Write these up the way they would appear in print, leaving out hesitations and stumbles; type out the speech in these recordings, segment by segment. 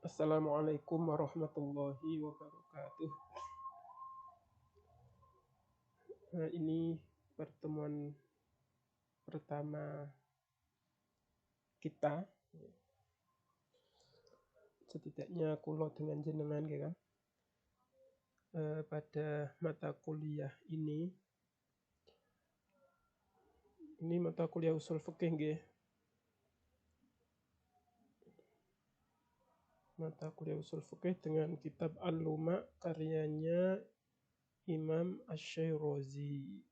Assalamualaikum warahmatullahi wabarakatuh. Ini pertemuan pertama kita. Setidaknya kulo dengan jenengan kan. Pada mata kuliah ini mata kuliah usul fikih nggih. Mata kuliah usul fikih dengan kitab Al-Luma karyanya Imam Asy-Syairazi.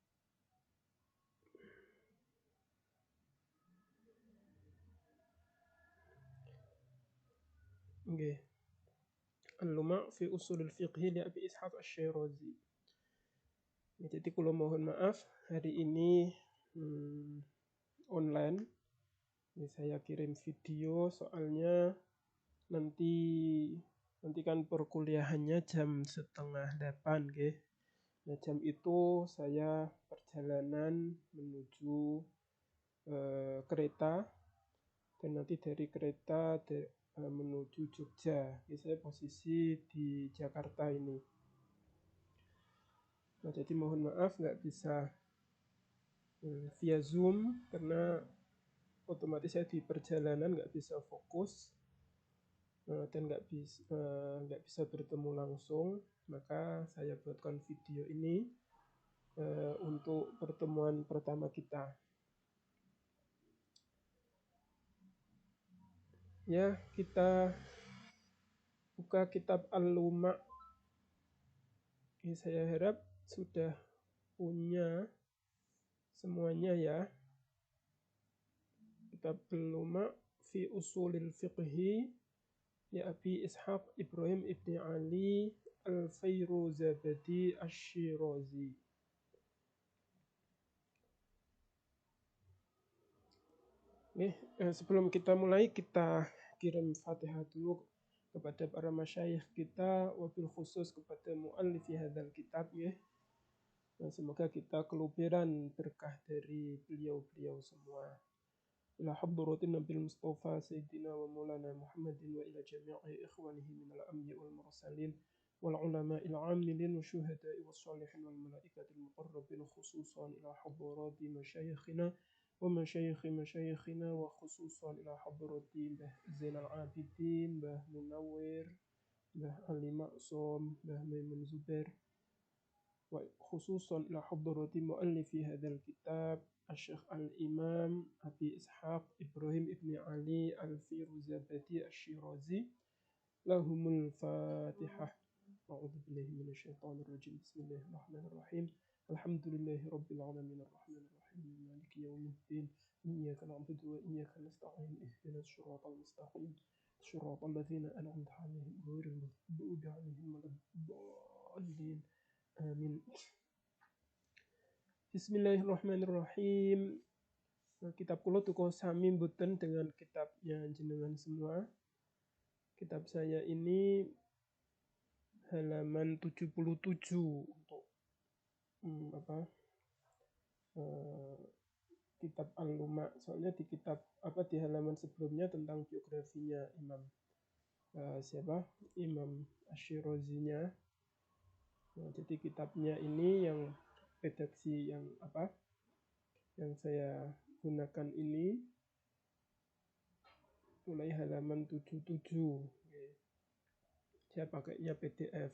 Nggih. Al-Luma fi Ushulil Fiqh li Abi Ishaq Asy-Syairazi. Jadi kulo mohon maaf hari ini online. Ini saya kirim video soalnya nanti kan perkuliahannya jam 7:30 nggih. Nah, jam itu saya perjalanan menuju kereta dan nanti dari kereta menuju Jogja. Ini saya posisi di Jakarta ini. Nah, jadi mohon maaf nggak bisa via Zoom karena otomatis saya di perjalanan nggak bisa fokus dan nggak bisa bertemu langsung. Maka saya buatkan video ini untuk pertemuan pertama kita. Ya, kita buka kitab Al-Luma. Saya harap sudah punya semuanya ya. Kitab Al-Luma fi Ushulil Fiqhi ya Abi Ishaq Ibrahim ibni Ali Al-Fairuzabadi Asy-Syirazi. Sebelum kita mulai, kita kirim Fatihah dulu kepada para masyayikh kita, wabil khusus kepada mu'allifi hadzal kitab ya. Nah, semoga kita keluberan berkah dari beliau-beliau semua. Ila hadratin Nabil Mustafa Sayyidina wa Maulana Muhammadin wa ila jami'i ikhwanihi minal anbiya wal mursalin wal ulama'il 'amilin wa syuhada'i was shalihin wal malaikatil muqarrabin khususan ila hadrati masyayikhina wa masyayikhina wa khususan ila hadrati Mbah Zainal Abidin, Mbah Munawwir, Mbah Ali Maksum, Mbah Maimun Zubair, wa khususan ila hadrati muallifi hadzal kitab Asy-Syaikh Al-Imam Abi Ishaq Ibrahim ibni Ali Al-Fairuzabadi Asy-Syirazi. Lahumul Fatihah. A'udzu billahi minasyaitonir rajim. Bismillahirrahmanirrahim. Alhamdulillahi rabbil alamin arrahmanir rahim maliki yaumiddin. Iyyaka na'budu wa iyyaka nasta'in. Ihdinas siratal mustaqim. Siratal ladzina an'amta 'alaihim ghairil maghdubi 'alaihim waladdallin. Amin. Bismillahirrahmanirrahim. Kitab kula tuku sami mboten dengan kitabnya jenengan semua. Kitab saya ini halaman 77 untuk kitab Al-Luma. Soalnya di kitab di halaman sebelumnya tentang biografinya Imam Imam Asy-Syirazinya. Nah, jadi kitabnya ini yang redaksi yang saya gunakan ini mulai halaman 77. Saya pakainya PDF,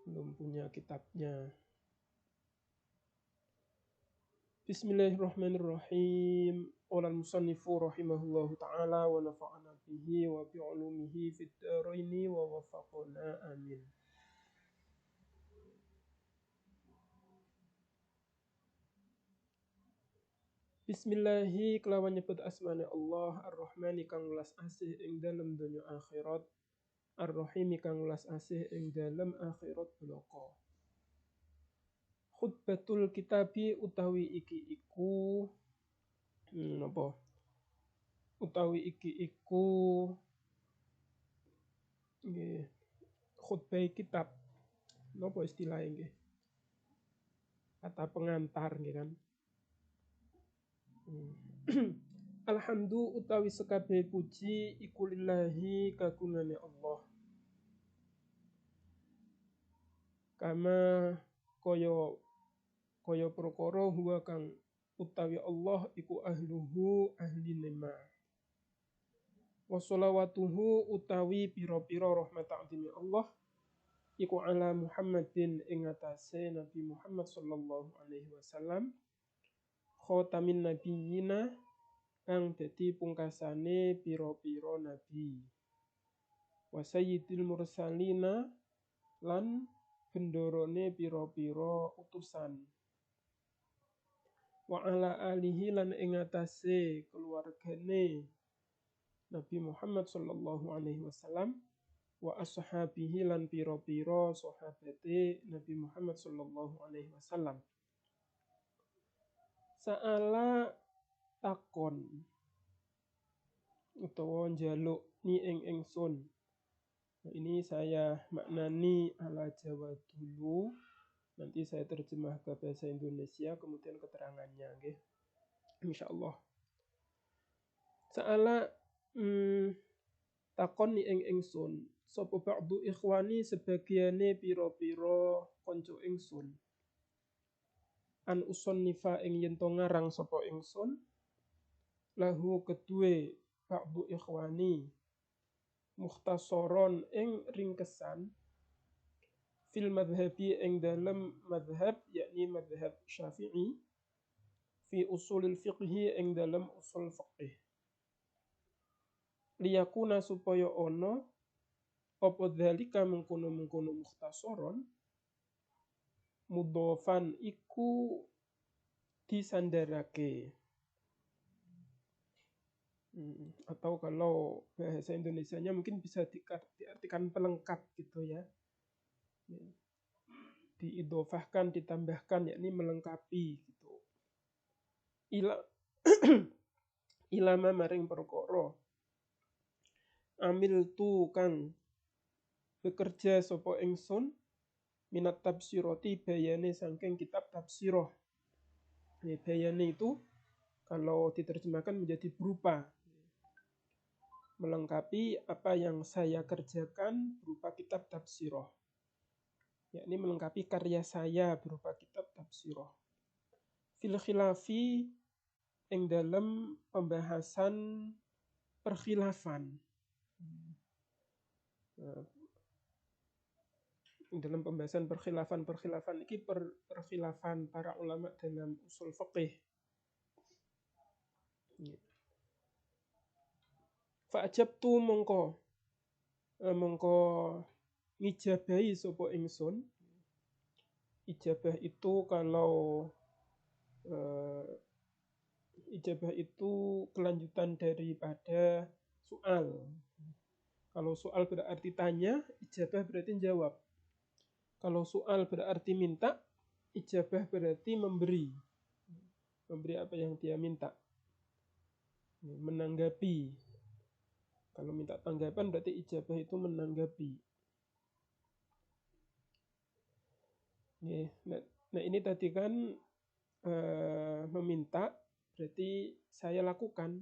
belum punya kitabnya. Bismillahirrahmanirrahim. Qala al-musannifu rahimahullahu ta'ala wa nafa'ana bihi wa bi 'ulumihi fid dharaini wa waffaqna amin. Bismillahi kelawan nyebut asmane Allah Ar-Rahmani kang welas asih ing dalem donya akhirat, Ar-Rahimi kang welas asih ing dalem akhirat bloko. Khutbatul kitabi utawi iki iku nggih khutbah kitab. Napa istilahnya nggih? Kata pengantar nggih kan. Alhamdu utawi sekabeh puji iku lillahi kagungane Allah. Kama kaya perkara huwa kang utawi Allah iku ahluhu ahli nema. Wa sholawatuhu utawi pira-pira rahmat ta'zimi Allah iku ala Muhammadin ing atase Nabi Muhammad sallallahu alaihi wasallam khatamin nabiyina kang dadi pungkasane pira-pira nabi. Wa sayyidil mursalina lan bendorone pira-pira utusan. Wa ala alihi lan ing atase keluargane Nabi Muhammad sallallahu alaihi wasallam wa ashabihi lan pira-pira sahabate Nabi Muhammad sallallahu alaihi wasallam. Sa'ala takon utawa njaluk ni ing ingsun. Nah, ini saya maknani ala Jawa dulu. Nanti saya terjemah ke bahasa Indonesia kemudian keterangannya, nggih. Insyaallah. Sa'ala takon ni ing ingsun sapa ba'du ikhwani sebagiane pira-pira kanca ingsun. An usunnifa ing yen to ngarang sapa ingsun lahu kedue ba'du ikhwani mukhtasaron ing ringkesan fil madhabi ing dalem madhab yakni madhab Syafi'i fi usulil fiqhi ing dalem usul fiqh. Liyakuna supaya ana apa dzalika mengkono-mengkono mukhtasaron mudhofan iku disandarake. Atau kalau bahasa Indonesianya mungkin bisa diartikan pelengkap gitu ya. Diidhofahkan, ditambahkan yakni melengkapi gitu. Ilama maring perkara amil tu kang bekerja sapa ingsun minat tafsirati bayane saking kitab tafsirah. Bayane itu kalau diterjemahkan menjadi berupa melengkapi apa yang saya kerjakan berupa kitab tafsirah. Yakni melengkapi karya saya berupa kitab tafsirah. Fil khilafi ing dalam pembahasan perkhilafan. Dalam pembahasan perkhilafan ini perkhilafan para ulama dalam usul fiqih. Fa'ajabtu mongko ngijabahi sapa ingsun. Ijabah itu kalau ijabah itu kelanjutan daripada soal. Kalau soal berarti tanya, ijabah berarti jawab. Kalau soal berarti minta, ijabah berarti memberi. Memberi apa yang dia minta. Menanggapi. Kalau minta tanggapan berarti ijabah itu menanggapi. Nah ini tadi kan meminta berarti saya lakukan.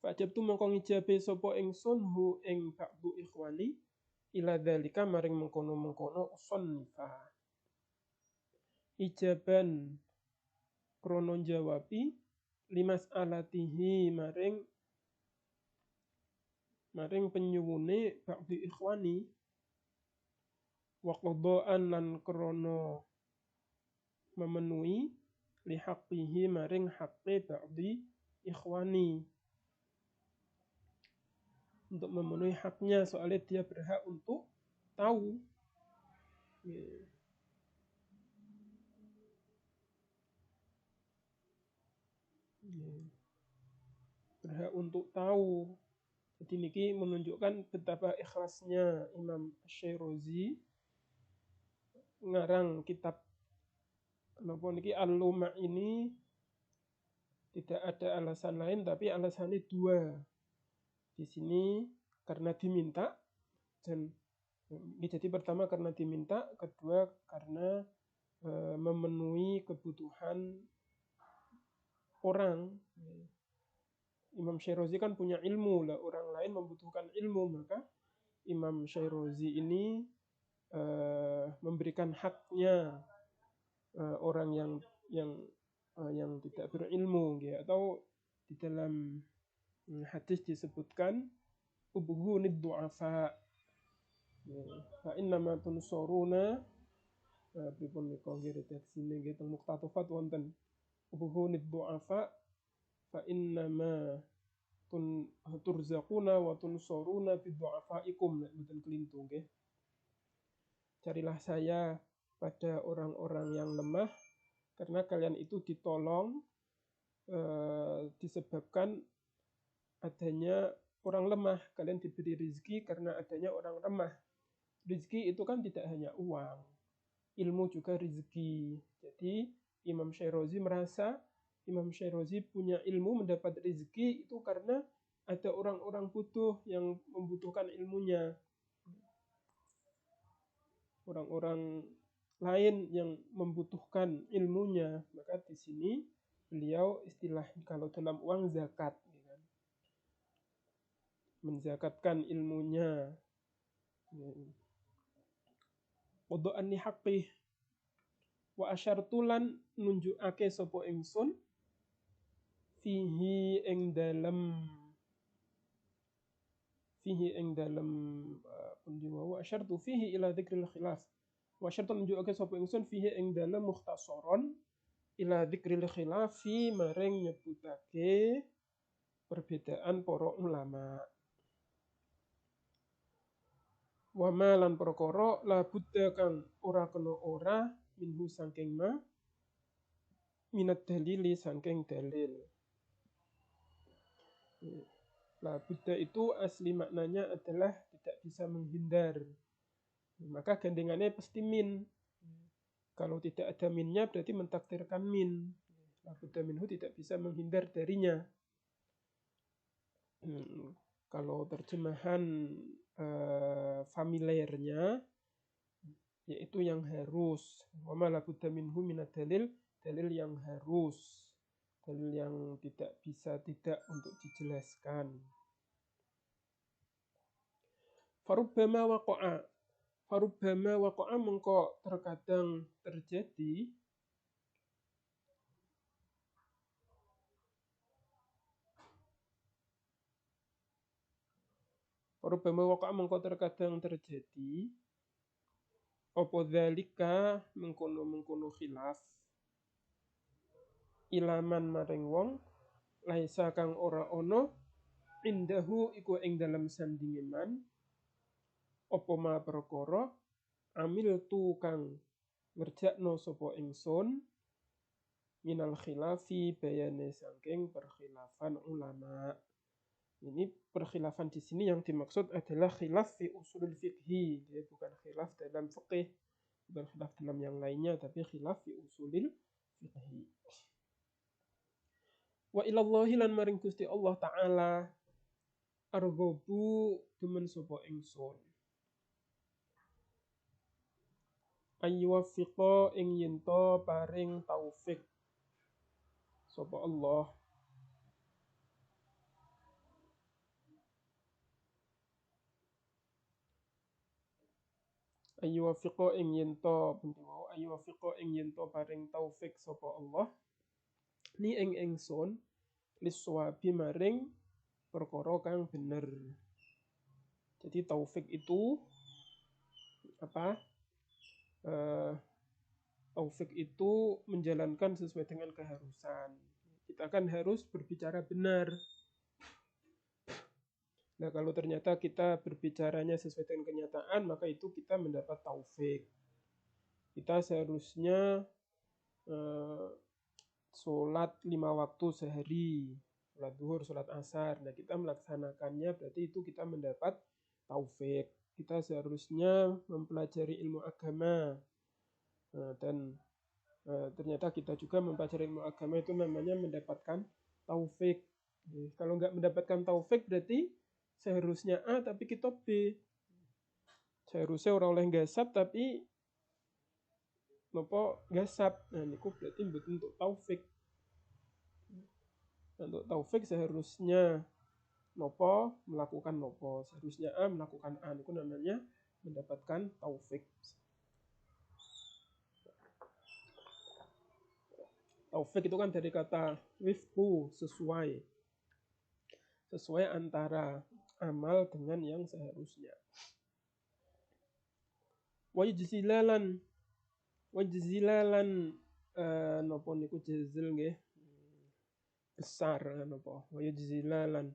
Fa'jabtu mongko ngijabe sapa ingsun hu ing ba'du ikhwani ila dzalika maring mengkono-mengkono usunnifa. Ijaban krono jawabi limas alatihi maring penyuwune ba'du ikhwani wa qadaan lan krono memenuhi li haqqihi maring haqqe ba'di ikhwani. Untuk memenuhi haknya soalnya dia berhak untuk tahu. Berhak untuk tahu. Jadi niki menunjukkan betapa ikhlasnya Imam Syairozi ngarang kitab kenapa niki Al-Luma ini tidak ada alasan lain tapi alasannya dua. Di sini karena diminta dan jadi pertama karena diminta, kedua karena memenuhi kebutuhan orang. Imam Syairozi kan punya ilmu lah, orang lain membutuhkan ilmu, maka Imam Syairozi ini memberikan haknya orang yang tidak berilmu, gitu. Atau di dalam hadis disebutkan ubghunid du'afa, fa innama tunsuruna pripun nika nggih redaksine nggih teng Muqtatafat wonten ubghunid du'afa fa innama turzaquna wa tunsuruna bi du'afaikum, nek mboten kelintu nggih. Carilah saya pada orang-orang yang lemah, karena kalian itu ditolong disebabkan adanya orang lemah. Kalian diberi rezeki karena adanya orang lemah. Rezeki itu kan tidak hanya uang, ilmu juga rezeki. Jadi Imam Syairozi merasa Imam Syairozi punya ilmu, mendapat rezeki itu karena ada orang-orang butuh yang membutuhkan ilmunya. Orang-orang lain yang membutuhkan ilmunya. Maka di sini beliau istilah kalau dalam uang zakat, menzakatkan ilmunya. Qada'an haqqih wa asyartulan nunjukake sapa ingsun fihi ing dalem pundi wa asyartu fihi ila dzikril khilaf wa asyartu nunjukake sapa ingsun fihi ing dalem mukhtasaron ila dzikril khilafi maring nyebutake perbedaan para ulama. Wa ma lan perkara la budda kang ora kena ora minhu saking ma minat dalili saking dalil. La budda itu asli maknanya adalah tidak bisa menghindar. Maka gandengannya pasti min. Kalau tidak ada minnya berarti mentakdirkan min. La budda minhu tidak bisa menghindar darinya. Kalau terjemahan familiarnya yaitu yang harus. Wa ma la budda minhu minad dalil, dalil yang harus, dalil yang tidak bisa tidak untuk dijelaskan. Farubbama waqa'a mengko terkadang terjadi apa dzalika mengkono khilaf ilaman maring wong laisa kang ora ana indahu iku ing dalam sandinge man apa ma perkara amil tu kang ngerjakno sapa ingsun minal khilafi bayane saking perkhilafan ulama. Ini perkhilafan di sini yang dimaksud adalah khilaf fi usulul fiqhi, jadi bukan khilaf dalam fikih, bukan khilaf dalam yang lainnya, tapi khilaf fi usulil fiqhi. Wa ilallahi lan maring Gusti Allah Ta'ala arghabu demen sapa ingsun. Ayyuwaffiqa ing yento paring taufik sapa Allah. Ayyuwaffiqa ing yento paring taufik sapa Allah ni ing ingsun liswabi maring perkara kang bener. Jadi taufik itu apa? Taufik itu menjalankan sesuai dengan keharusan. Kita kan harus berbicara benar. Nah, kalau ternyata kita berbicaranya sesuai dengan kenyataan, maka itu kita mendapat taufik. Kita seharusnya sholat 5 waktu sehari, sholat duhur, sholat asar. Nah, kita melaksanakannya, berarti itu kita mendapat taufik. Kita seharusnya mempelajari ilmu agama. Dan ternyata kita juga mempelajari ilmu agama itu namanya mendapatkan taufik. Kalau nggak mendapatkan taufik berarti seharusnya A tapi kita B. Seharusnya orang oleh gasap tapi nopo gasap. Nah niku berarti untuk taufik. Untuk taufik seharusnya nopo melakukan nopo, seharusnya A melakukan A, itu namanya mendapatkan taufik. Taufik itu kan dari kata wifku, sesuai antara amal dengan yang seharusnya. Wajzilalan nopo niku jazil nggih, besar nopo wajzilalan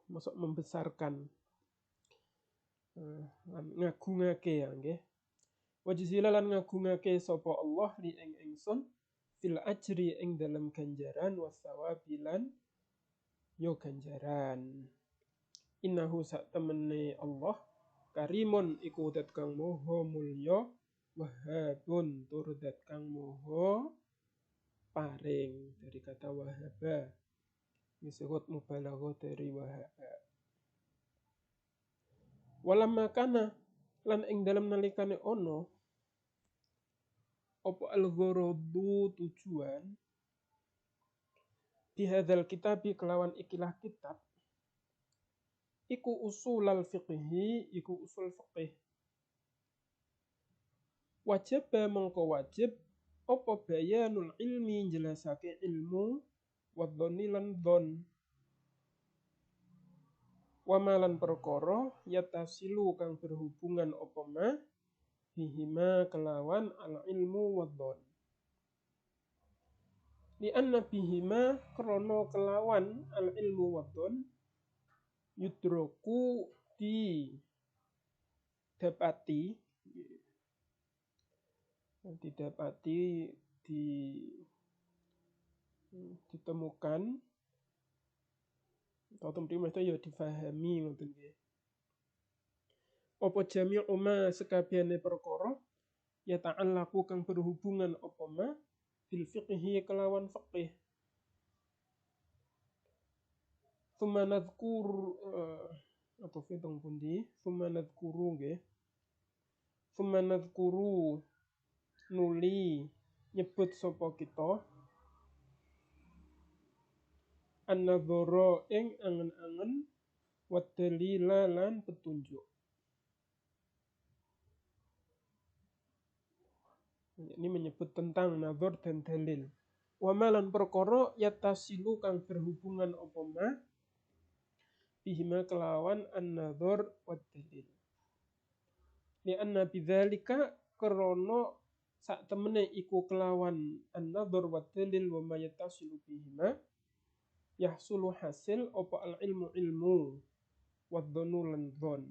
masuk membesarkan, ngagungake ya nggih. Wajzilalan ngagungake sapa Allah li ing ingsun fil ajri ing dalam ganjaran wasawabilan yo ganjaran. Innahu sak temene Allah karimun iku dat kang moho mulya wahabun tur dat kang moho paring, dari kata wahaba disebut mubalaghah dari wahaba. Walamma kana lan ing dalam nalikane ono apa al-ghuradu tujuan bihadzal kitabi kelawan ikilah kitab iku usulal fiqhi, iku usul fiqih. Wajib mengko wajib apa bayanul ilmi jelasake ilmu wadhoni lan dhon. Wamalan perkara yatasilu kang berhubungan apa ma bihima kelawan al ilmu wadhon. Li anna bihima krono kelawan al ilmu wadhon yudroku didapati ditemukan atau tempat itu ya difahami ngoten nggih. Apa jami'u ma sekabehane perkara ya ta'allaqu kang berhubungan apa ma bil fiqhi kelawan fiqih. Tsumma nadhkur atau fitong pundi tsumma nadhkuru nggih. Tsumma nadhkuru nuli nyebut sapa kita an-nadhara ing angen-angen wa dalila lan petunjuk. Ini menyebut tentang nazar dan dalil. Wa malan perkara yatasilu kang berhubungan apa ma bihima kelawan an-nazar wa dalil. Li anna bidzalika krana sak temene iku kelawan an-nazar wa dalil wa ma yatasilu bihima yahsulu hasil apa al-ilmu ilmu wa dhonu lan dhon.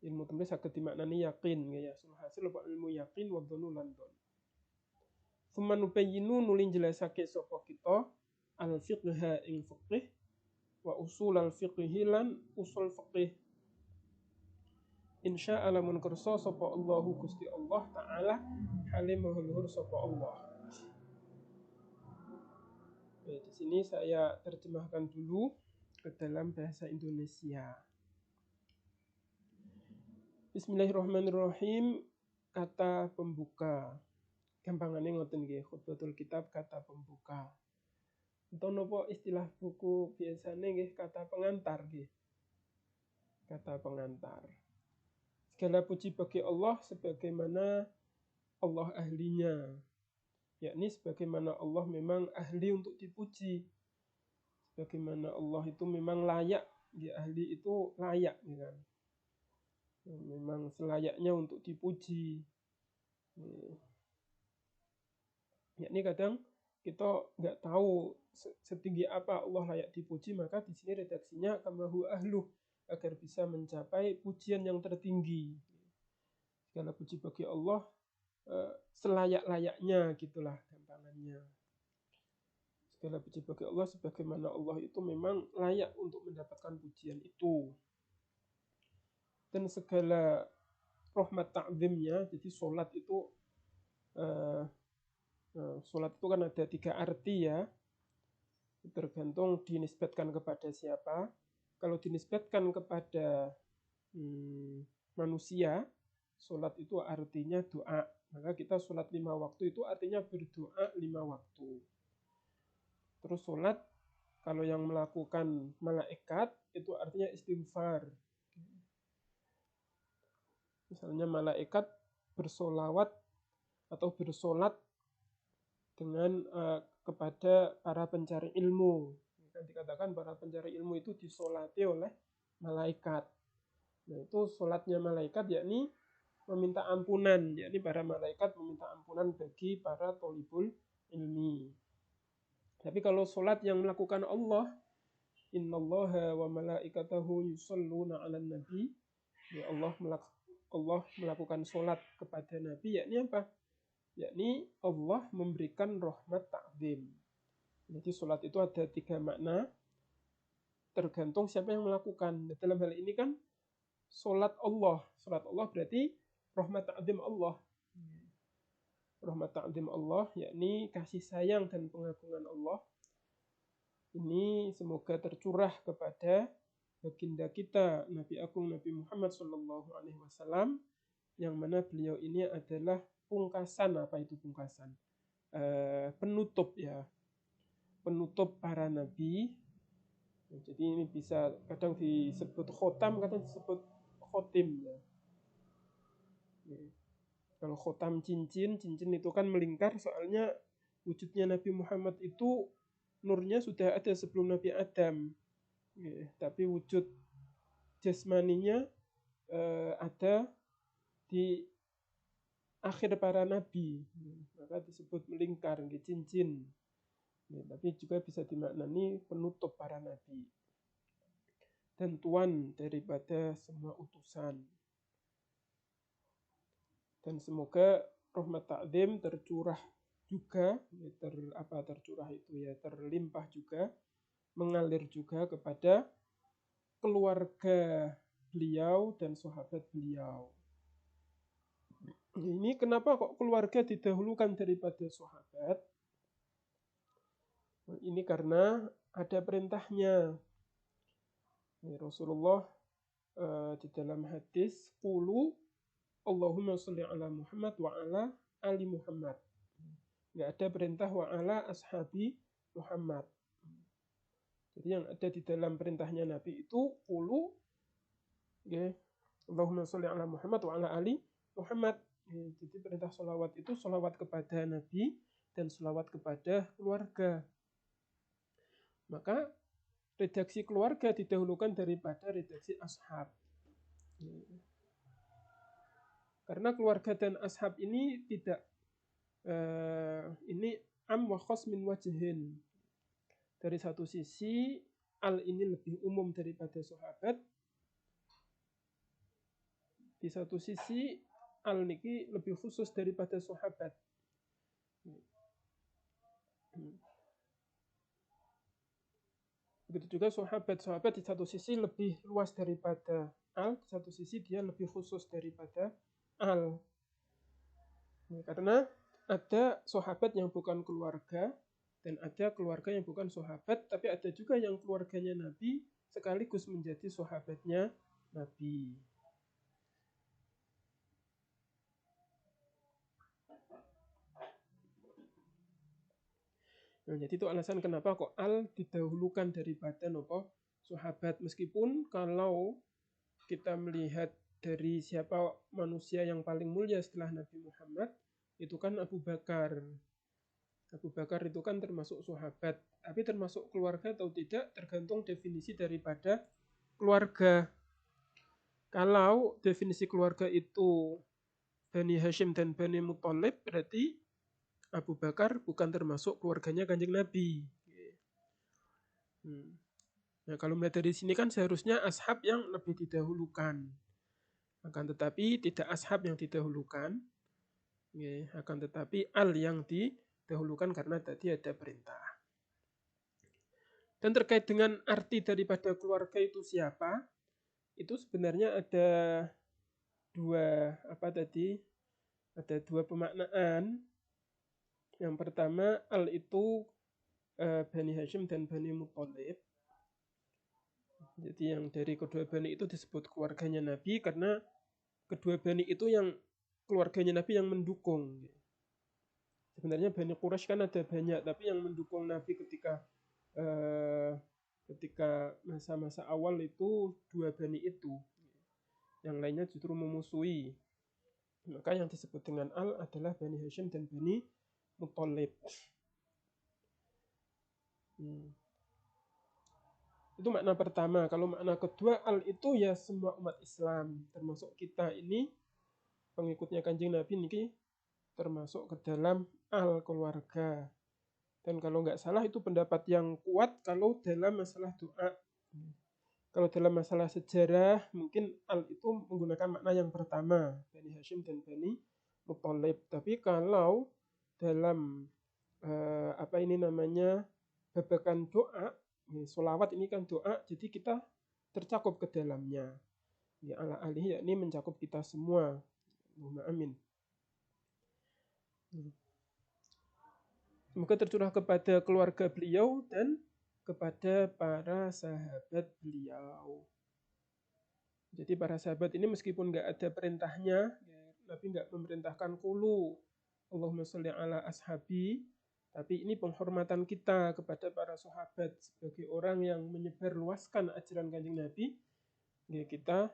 Ilmu temne saged dimaknani yakin ya yahsul hasil apa ilmu yakin wa dhonu lan dhon. Tsumma nubayyinu nuli jelasake sapa kita al-fiqha ing fiqih wa usul al-fiqhi lan usul fiqih. Insya Allah mun kersa sapa Allahu Gusti Allah taala halim luhur sapa Allah. Di sini saya terjemahkan dulu ke dalam bahasa Indonesia. Bismillahirrahmanirrahim. Kata pembuka. Gampangane ngoten nggih, khutbatul kitab kata pembuka. Enten napa istilah buku biasane nggih kata pengantar nggih. Kata pengantar. Segala puji bagi Allah sebagaimana Allah ahlinya. Yakni sebagaimana Allah memang ahli untuk dipuji. Sebagaimana Allah itu memang layak, dia ahli itu layak kan. Memang selayaknya untuk dipuji. Yakni kadang kita nggak tahu setinggi apa Allah layak dipuji, maka di sini redaksinya kamahu ahluh agar bisa mencapai pujian yang tertinggi. Segala puji bagi Allah selayak-layaknya gitulah gampangannya. Segala puji bagi Allah sebagaimana Allah itu memang layak untuk mendapatkan pujian itu. Dan segala rahmat ta'zimnya, jadi sholat itu kan ada 3 arti ya, tergantung dinisbatkan kepada siapa. Kalau dinisbatkan kepada manusia, sholat itu artinya doa. Maka kita sholat 5 waktu itu artinya berdoa 5 waktu. Terus sholat kalau yang melakukan malaikat itu artinya istighfar. Misalnya malaikat bersolawat atau bersolat dengan kepada para pencari ilmu. Kan dikatakan para pencari ilmu itu disolati oleh malaikat. Nah itu solatnya malaikat yakni meminta ampunan, yakni para malaikat meminta ampunan bagi para tholibul ilmi. Tapi kalau solat yang melakukan Allah, innallaha wa malaikatahu yusholluna 'alan nabi, ya Allah melakukan solat kepada nabi, yakni apa? Yakni Allah memberikan rahmat ta'zim. Jadi solat itu ada 3 makna, tergantung siapa yang melakukan. Dalam hal ini kan solat Allah berarti rahmat ta'zim Allah. Rahmat ta'zim Allah yakni kasih sayang dan pengagungan Allah. Ini semoga tercurah kepada baginda kita Nabi Agung Nabi Muhammad SAW, yang mana beliau ini adalah pungkasan. Apa itu pungkasan? Penutup ya, penutup para nabi. Jadi ini bisa kadang disebut khotam, kadang disebut khotim ya. Kalau khotam cincin itu kan melingkar, soalnya wujudnya Nabi Muhammad itu nurnya sudah ada sebelum Nabi Adam. Tapi wujud jasmaninya ada di akhir para nabi, maka disebut melingkar, cincin. Tapi juga bisa dimaknani penutup para nabi dan tuan daripada semua utusan. Dan semoga rahmat ta'zim tercurah juga, tercurah itu ya terlimpah juga, mengalir juga kepada keluarga beliau dan sahabat beliau. Ini kenapa kok keluarga didahulukan daripada sahabat? Ini karena ada perintahnya. Rasulullah di dalam hadis, qulu Allahumma sholli ala Muhammad wa ala ali Muhammad. Nggak ada perintah wa ala ashabi Muhammad. Jadi yang ada di dalam perintahnya Nabi itu qulu Allahumma sholli ala Muhammad wa ala ali Muhammad. Jadi perintah sholawat itu sholawat kepada Nabi dan sholawat kepada keluarga. Maka redaksi keluarga didahulukan daripada redaksi ashab. Karena keluarga dan ashab ini tidak ini am wa khos min wajhin. Dari satu sisi al ini lebih umum daripada sahabat. Di satu sisi al niki lebih khusus daripada sahabat. Begitu juga sahabat di satu sisi lebih luas daripada al, di satu sisi dia lebih khusus daripada al. Karena ada sahabat yang bukan keluarga dan ada keluarga yang bukan sahabat, tapi ada juga yang keluarganya Nabi sekaligus menjadi sahabatnya Nabi. Nah, jadi itu alasan kenapa kok al didahulukan daripada sahabat. Meskipun kalau kita melihat dari siapa manusia yang paling mulia setelah Nabi Muhammad, itu kan Abu Bakar. Abu Bakar itu kan termasuk sahabat, tapi termasuk keluarga atau tidak tergantung definisi daripada keluarga. Kalau definisi keluarga itu Bani Hashim dan Bani Muthalib, berarti Abu Bakar bukan termasuk keluarganya Kanjeng Nabi. Nah, kalau melihat dari sini kan seharusnya ashab yang lebih didahulukan. Akan tetapi tidak ashab yang didahulukan, akan tetapi al yang didahulukan karena tadi ada perintah. Dan terkait dengan arti daripada keluarga itu siapa, itu sebenarnya ada dua pemaknaan. Yang pertama, al itu Bani Hashim dan Bani Muthalib. Jadi yang dari kedua Bani itu disebut keluarganya Nabi karena kedua Bani itu yang keluarganya Nabi yang mendukung. Sebenarnya Bani Quraisy kan ada banyak, tapi yang mendukung Nabi ketika masa-masa awal itu 2 bani itu. Yang lainnya justru memusuhi. Maka yang disebut dengan Al adalah Bani Hashim dan Bani Muthalib. Itu makna pertama. Kalau makna kedua, Al itu ya semua umat Islam, termasuk kita ini pengikutnya Kanjeng Nabi niki termasuk ke dalam Al keluarga. Dan kalau nggak salah itu pendapat yang kuat kalau dalam masalah doa. Kalau dalam masalah sejarah mungkin Al itu menggunakan makna yang pertama, Bani Hashim dan Bani Muthalib. Tapi kalau dalam babakan doa, sholawat ini kan doa, jadi kita tercakup ke dalamnya. Ya ala alih yakni mencakup kita semua. Amin. Semoga tercurah kepada keluarga beliau dan kepada para sahabat beliau. Jadi para sahabat ini meskipun nggak ada perintahnya, Nabi nggak memerintahkan qulu Allahumma sholli ala ashabi, tapi ini penghormatan kita kepada para sahabat sebagai orang yang menyebarluaskan ajaran Kanjeng Nabi. Ya, kita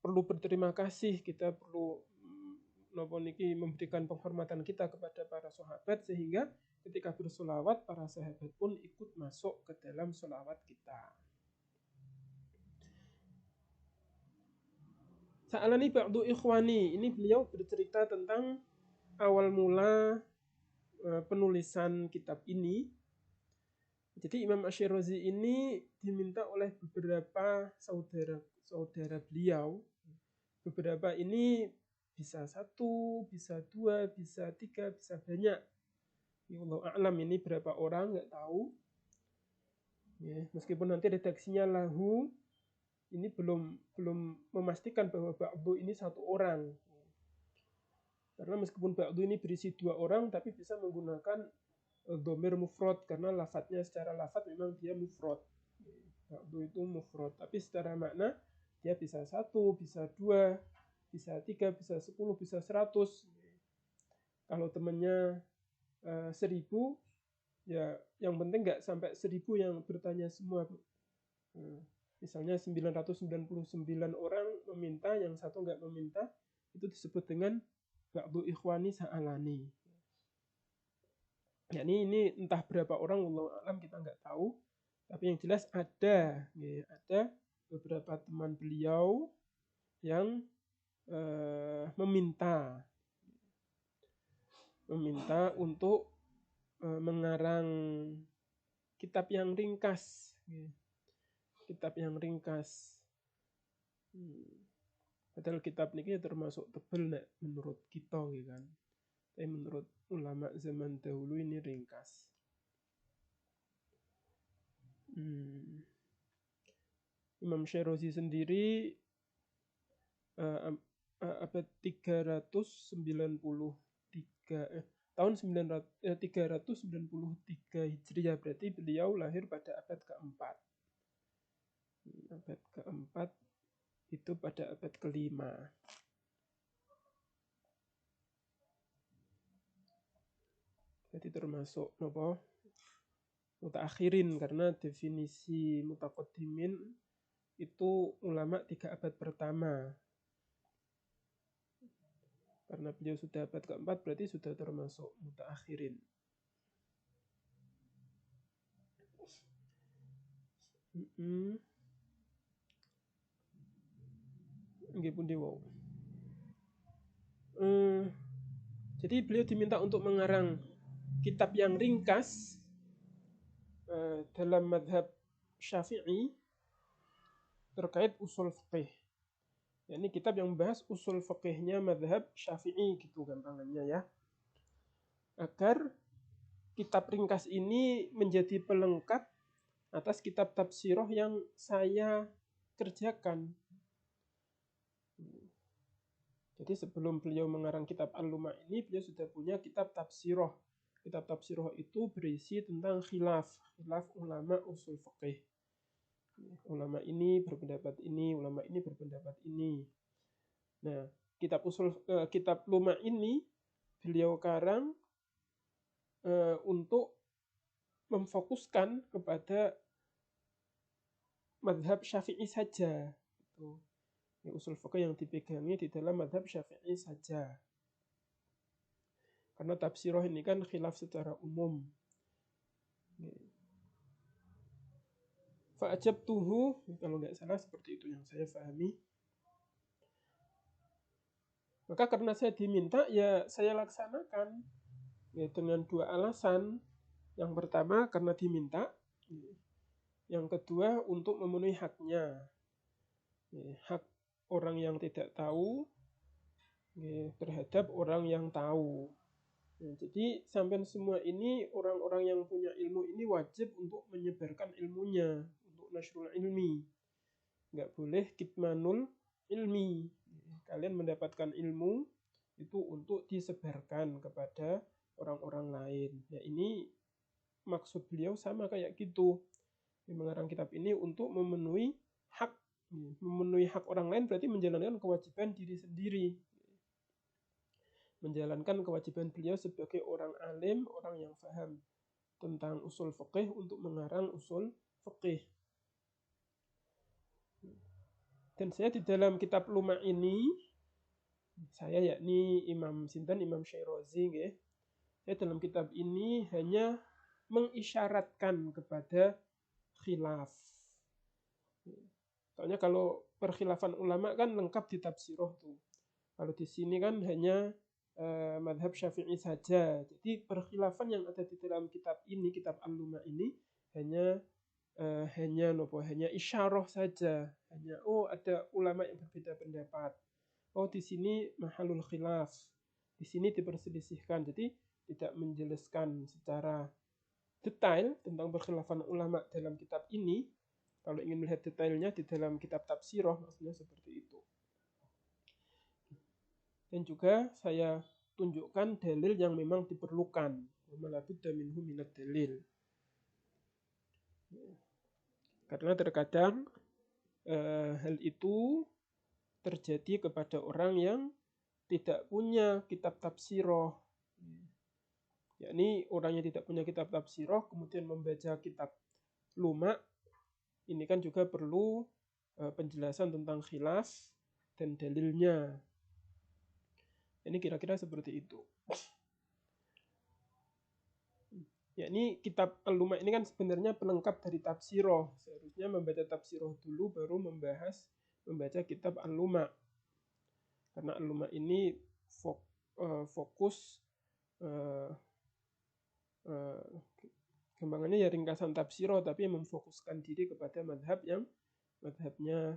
perlu berterima kasih, kita perlu memberikan penghormatan kita kepada para sahabat sehingga ketika bersolawat para sahabat pun ikut masuk ke dalam solawat kita. Sa'alani ba'du ikhwani, ini beliau bercerita tentang awal mula penulisan kitab ini. Jadi Imam Ash-Shirazi ini diminta oleh beberapa saudara beliau. Beberapa ini bisa 1, bisa 2, bisa 3, bisa banyak. Ya Allah a'lam ini berapa orang nggak tahu. Ya, meskipun nanti redaksinya lahu, ini belum memastikan bahwa ba'du ini 1 orang. Karena meskipun ba'du ini berisi 2 orang, tapi bisa menggunakan dhamir mufrad karena lafadznya secara lafadz memang dia mufrad. Ba'du itu mufrad, tapi secara makna dia bisa 1, bisa 2, bisa 3, bisa 10, bisa 100. Kalau temannya 1000, ya yang penting nggak sampai 1000 yang bertanya semua. Misalnya 999 orang meminta, yang 1 nggak meminta, itu disebut dengan ba'du ikhwani sa'alani. Ya, ini entah berapa orang, wallahu a'lam, kita nggak tahu. Tapi yang jelas ada beberapa teman beliau yang meminta untuk mengarang kitab yang ringkas. Padahal kitab ini termasuk tebel menurut kita kan. Tapi menurut ulama zaman dahulu ini ringkas. Imam Shirazi sendiri abad tahun 393 Hijriah, berarti beliau lahir pada abad keempat. Abad keempat itu pada abad kelima. Jadi termasuk mutaakhirin, karena definisi mutaqaddimin itu ulama 3 abad pertama. Karena beliau sudah abad keempat, berarti sudah termasuk mutaakhirin. Jadi beliau diminta untuk mengarang kitab yang ringkas dalam madhab Syafi'i terkait usul fiqih. Ini kitab yang membahas usul fiqihnya madhab Syafi'i gitu gampangannya ya. Agar kitab ringkas ini menjadi pelengkap atas kitab tafsirah yang saya kerjakan. Jadi sebelum beliau mengarang kitab Al-Lumah ini, beliau sudah punya kitab tafsirah. Kitab tafsirah itu berisi tentang khilaf ulama usul fiqih. Ulama ini berpendapat ini, ulama ini berpendapat ini. Nah, kitab Luma ini beliau karang untuk memfokuskan kepada madhab Syafi'i saja. Itu usul fikih yang dipegangi di dalam madhab Syafi'i saja. Karena tafsirah ini kan khilaf secara umum. Fa'ajabtuhu, kalau nggak salah seperti itu yang saya pahami. Maka karena saya diminta, ya saya laksanakan. Ya, dengan dua alasan. Yang pertama karena diminta. Yang kedua untuk memenuhi haknya. Hak orang yang tidak tahu terhadap orang yang tahu. Jadi sampai semua ini orang-orang yang punya ilmu ini wajib untuk menyebarkan ilmunya. Untuk nasrul ilmi. Nggak boleh kitmanul ilmi. Kalian mendapatkan ilmu itu untuk disebarkan kepada orang-orang lain. Ya, ini maksud beliau sama kayak gitu. Mengarang kitab ini untuk memenuhi hak orang lain, berarti menjalankan kewajiban diri sendiri. Menjalankan kewajiban beliau sebagai orang alim, orang yang paham tentang usul fikih untuk mengarang usul fikih. Dan saya di dalam kitab Luma ini, saya yakni Imam Syairozi, saya dalam kitab ini hanya mengisyaratkan kepada khilaf. Soalnya kalau perkhilafan ulama kan lengkap di tafsirah tuh. Kalau di sini kan hanya madhab Syafi'i saja. Jadi perkhilafan yang ada di dalam kitab ini, kitab Al-Luma ini hanya isyarah saja. Hanya ada ulama yang berbeda pendapat. Di sini mahalul khilaf. Di sini diperselisihkan. Jadi tidak menjelaskan secara detail tentang perkhilafan ulama dalam kitab ini. Kalau ingin melihat detailnya di dalam kitab tafsirah, maksudnya seperti itu. Dan juga saya tunjukkan dalil yang memang diperlukan. Malabudda minhu minad dalil. Karena terkadang hal itu terjadi kepada orang yang tidak punya kitab tafsirah. Yakni orang yang tidak punya kitab tafsirah kemudian membaca kitab Luma, ini kan juga perlu penjelasan tentang khilaf dan dalilnya. Ini kira-kira seperti itu. Ya, ini kitab Al-Luma ini kan sebenarnya pelengkap dari tafsirah. Seharusnya membaca tafsirah dulu baru membaca kitab Al-Luma. Karena Al-Luma ini fokus gampangannya ya ringkasan tafsirah, tapi memfokuskan diri kepada madhabnya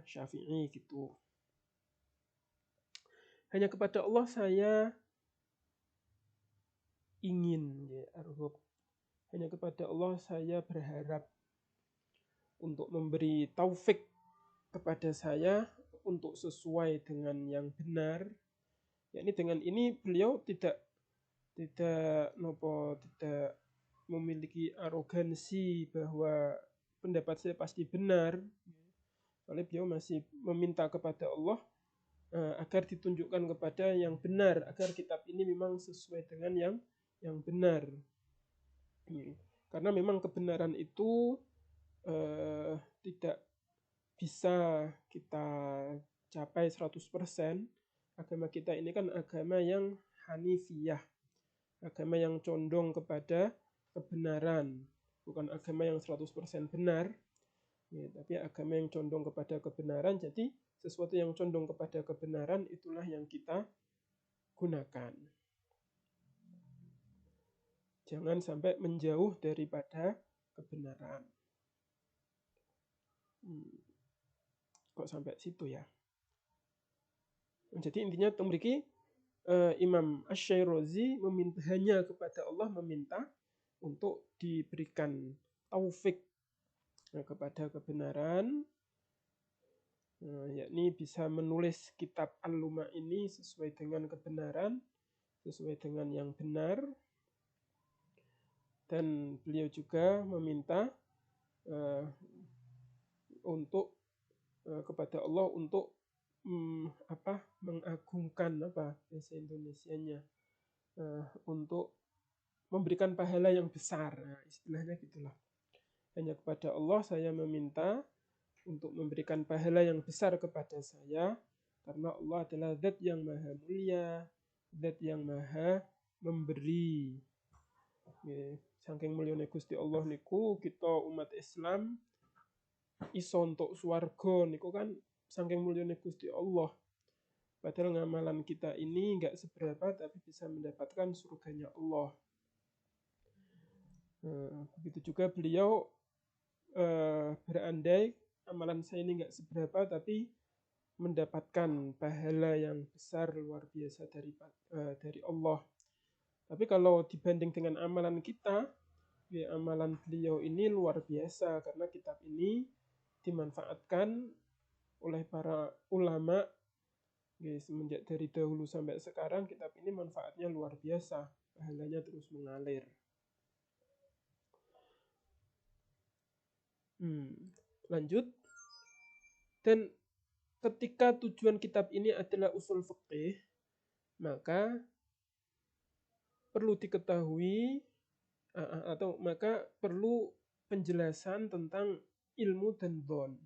Syafi'i gitu. Hanya kepada Allah saya ingin, hanya kepada Allah saya berharap untuk memberi taufik kepada saya untuk sesuai dengan yang benar. Yakni dengan ini beliau tidak memiliki arogansi bahwa pendapat saya pasti benar. Oleh beliau masih meminta kepada Allah agar ditunjukkan kepada yang benar, agar kitab ini memang sesuai dengan yang benar. Karena memang kebenaran itu tidak bisa kita capai 100%. Agama kita ini kan agama yang hanifiyah, agama yang condong kepada kebenaran, bukan agama yang 100% benar, tapi agama yang condong kepada kebenaran. Jadi sesuatu yang condong kepada kebenaran itulah yang kita gunakan. Jangan sampai menjauh daripada kebenaran. Kok sampai situ ya? Jadi intinya memiliki Imam Asy-Syairazi hanya kepada Allah meminta untuk diberikan taufik kepada kebenaran, yakni bisa menulis kitab Al-Luma ini sesuai dengan kebenaran, sesuai dengan yang benar. Dan beliau juga meminta kepada Allah untuk mengagungkan bahasa Indonesianya, untuk memberikan pahala yang besar. Nah, istilahnya gitulah. Hanya kepada Allah saya meminta untuk memberikan pahala yang besar kepada saya, karena Allah adalah Zat yang maha mulia, Zat yang maha memberi. Saking mulyane Gusti Allah niku, kita umat Islam iso untuk swarga niku kan saking mulyane Gusti Allah. Padahal ngamalan kita ini nggak seberapa, tapi bisa mendapatkan surganya Allah. Begitu juga beliau berandai amalan saya ini nggak seberapa, tapi mendapatkan pahala yang besar luar biasa dari Allah. Tapi kalau dibanding dengan amalan kita, ya amalan beliau ini luar biasa, karena kitab ini dimanfaatkan oleh para ulama semenjak dari dahulu sampai sekarang. Kitab ini manfaatnya luar biasa, pahalanya terus mengalir. Lanjut. Dan ketika tujuan kitab ini adalah usul fikih, maka perlu diketahui maka perlu penjelasan tentang ilmu dan dhon.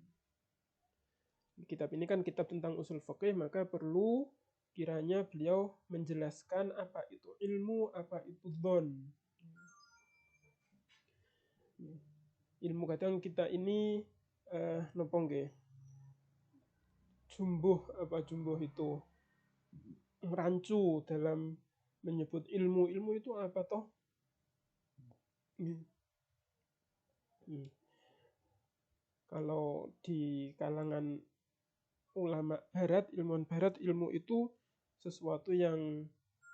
Kitab ini kan kitab tentang usul fikih, maka perlu kiranya beliau menjelaskan apa itu ilmu, apa itu dhon. Ilmu kadang kita ini nopo nggih, jumbuh itu merancu dalam menyebut ilmu. Ilmu itu apa toh? Kalau di kalangan ulama barat, ilmuwan barat, ilmu itu sesuatu yang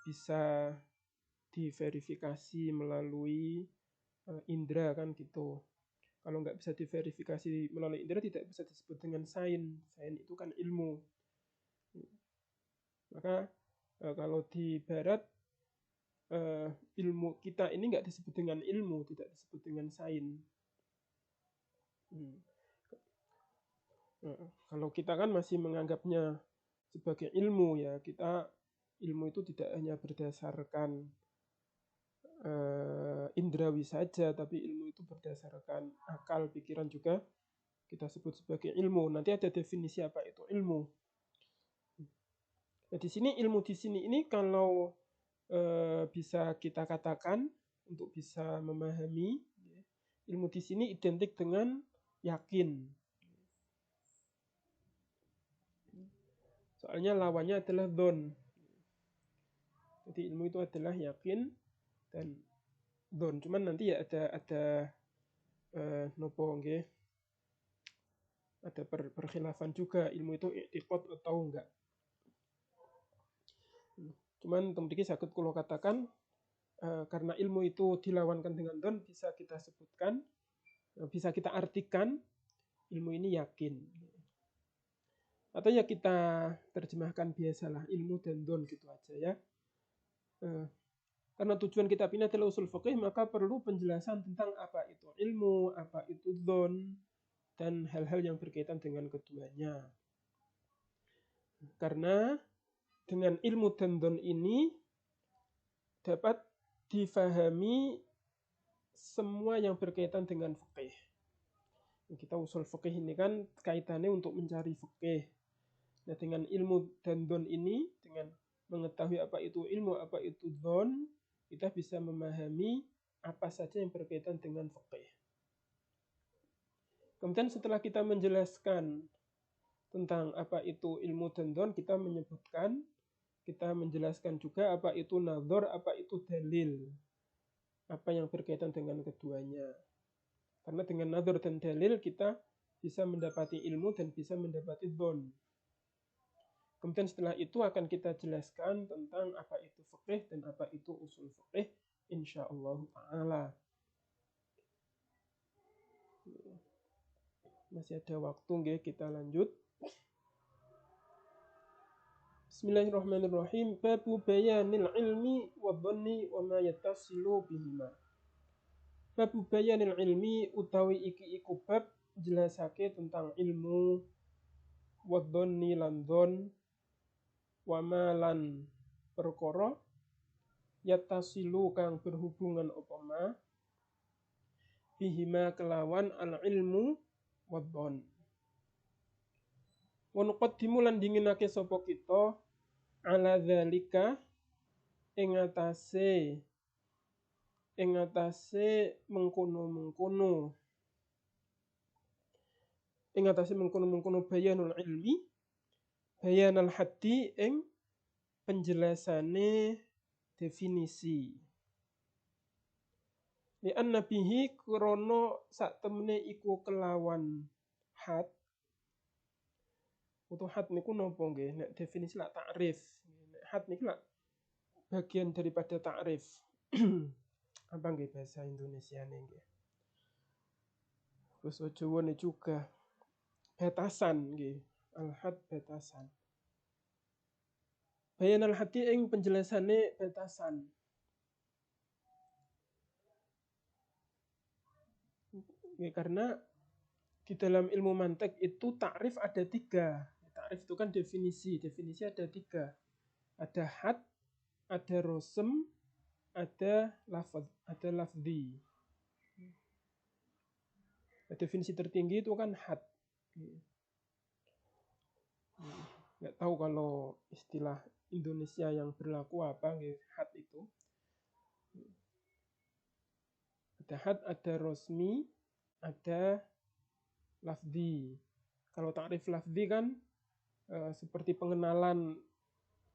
bisa diverifikasi melalui indera kan gitu. Kalau nggak bisa diverifikasi melalui indera, tidak bisa disebut dengan sains. Sains itu kan ilmu. Maka kalau di barat, ilmu kita ini nggak disebut dengan ilmu, tidak disebut dengan sains. Kalau kita kan masih menganggapnya sebagai ilmu, ya kita ilmu itu tidak hanya berdasarkan indrawi saja, tapi ilmu itu berdasarkan akal, pikiran juga kita sebut sebagai ilmu. Nanti ada definisi apa itu ilmu. Nah, di sini ilmu di sini ini kalau bisa kita katakan untuk bisa memahami, ilmu di sini identik dengan yakin. Soalnya lawannya adalah dhon. Jadi ilmu itu adalah yakin dan dhon. Cuman nanti ya ada nopo nggih, ada perkhilafan juga, ilmu itu i'tiqad atau enggak. Cuman temriki saged kula katakan, karena ilmu itu dilawankan dengan dhon, bisa kita sebutkan, bisa kita artikan ilmu ini yakin. Atau ya kita terjemahkan biasalah ilmu dan dhon gitu aja ya. Karena tujuan kitab ini adalah usul fikih, maka perlu penjelasan tentang apa itu ilmu, apa itu dhon, dan hal-hal yang berkaitan dengan keduanya. Karena dengan ilmu dan dhon ini dapat difahami semua yang berkaitan dengan fikih. Kita usul fikih ini kan kaitannya untuk mencari fikih. Nah, dengan ilmu dan dhon ini, dengan mengetahui apa itu ilmu, apa itu dhon, kita bisa memahami apa saja yang berkaitan dengan fikih. Kemudian setelah kita menjelaskan tentang apa itu ilmu dan dhon, kita menjelaskan juga apa itu nadhar, apa itu dalil, apa yang berkaitan dengan keduanya. Karena dengan nadhar dan dalil kita bisa mendapati ilmu dan bisa mendapati dhon. Kemudian setelah itu akan kita jelaskan tentang apa itu fikih dan apa itu usul fikih, insyaallah ta'ala. Masih ada waktu nggih, kita lanjut. Bismillahirrahmanirrahim. Babu bayanil ilmi wa dhanni wa ma yattasilu bihima. Babu bayanil ilmi utawi iki iku bab jelasake tentang ilmu wadhonni lan dhon, wama lan perkara yattasilu kang berhubungan apa ma bihima kelawan al ilmu wadhon. Wa nuqaddimu lan dinginake sapa kita ala dzalika ing atase mengkono-mengkono bayanul ilmi, bayanal haddi ing penjelasane definisi. Li anna bihi krana sak temene iku kelawan had. Had niku napa nggih? Nek definisi lak takrif. Nek had niku lak bagian daripada takrif. Apa nggih bahasa Indonesiane nggih? Bahasa Jawa ne juga batasan nggih. Al-had batasan. Bayanal haddi ing penjelasane batasan. Ya, karena di dalam ilmu mantik itu takrif ada 3. Takrif itu kan definisi ada 3. Ada had, ada rosem, ada lafzi. Definisi tertinggi itu kan had. Nggak tahu kalau istilah Indonesia yang berlaku apa nggih had itu. Ada had, ada rosmi, ada lafzi. Kalau takrif lafzi kan seperti pengenalan.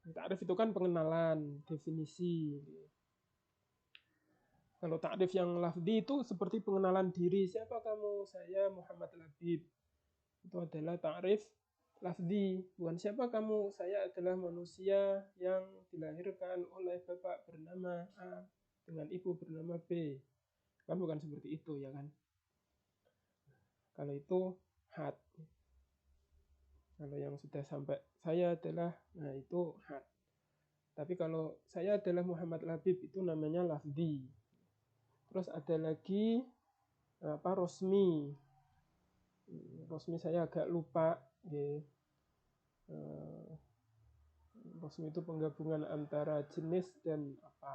Takrif itu kan pengenalan, definisi. Kalau takrif yang lafzi itu seperti pengenalan diri. Siapa kamu? Saya Muhammad Labib. Itu adalah takrif lafzi. Bukan siapa kamu? Saya adalah manusia yang dilahirkan oleh bapak bernama A dengan ibu bernama B. Kan bukan seperti itu ya kan? Kalau itu had. Kalau yang sudah sampai saya adalah, nah itu had. Tapi kalau saya adalah Muhammad Labib itu namanya lafzi. Terus ada lagi rosmi. Rosmi saya agak lupa. Rosmi itu penggabungan antara jenis dan apa.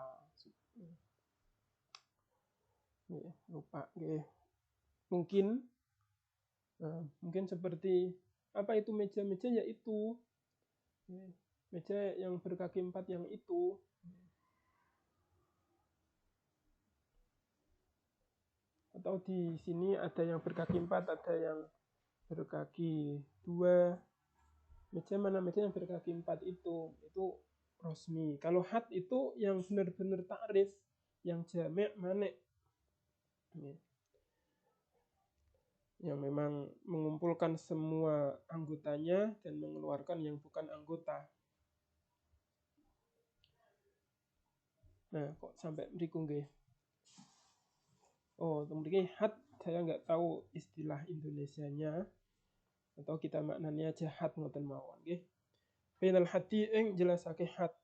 Lupa. Mungkin seperti apa itu meja-meja, yaitu meja yang berkaki 4 yang itu. Atau di sini ada yang berkaki 4, ada yang berkaki 2. Meja mana meja yang berkaki 4 itu rosmi. Kalau had itu yang benar-benar takrif, yang jami' manik. Yang memang mengumpulkan semua anggotanya dan mengeluarkan yang bukan anggota. Nah, kok sampai mriku nggih. Oh, mriki had saya nggak tahu istilah Indonesianya, atau kita maknanya aja had ngoten mawon nggih. Bainal haddi ing jelasake had.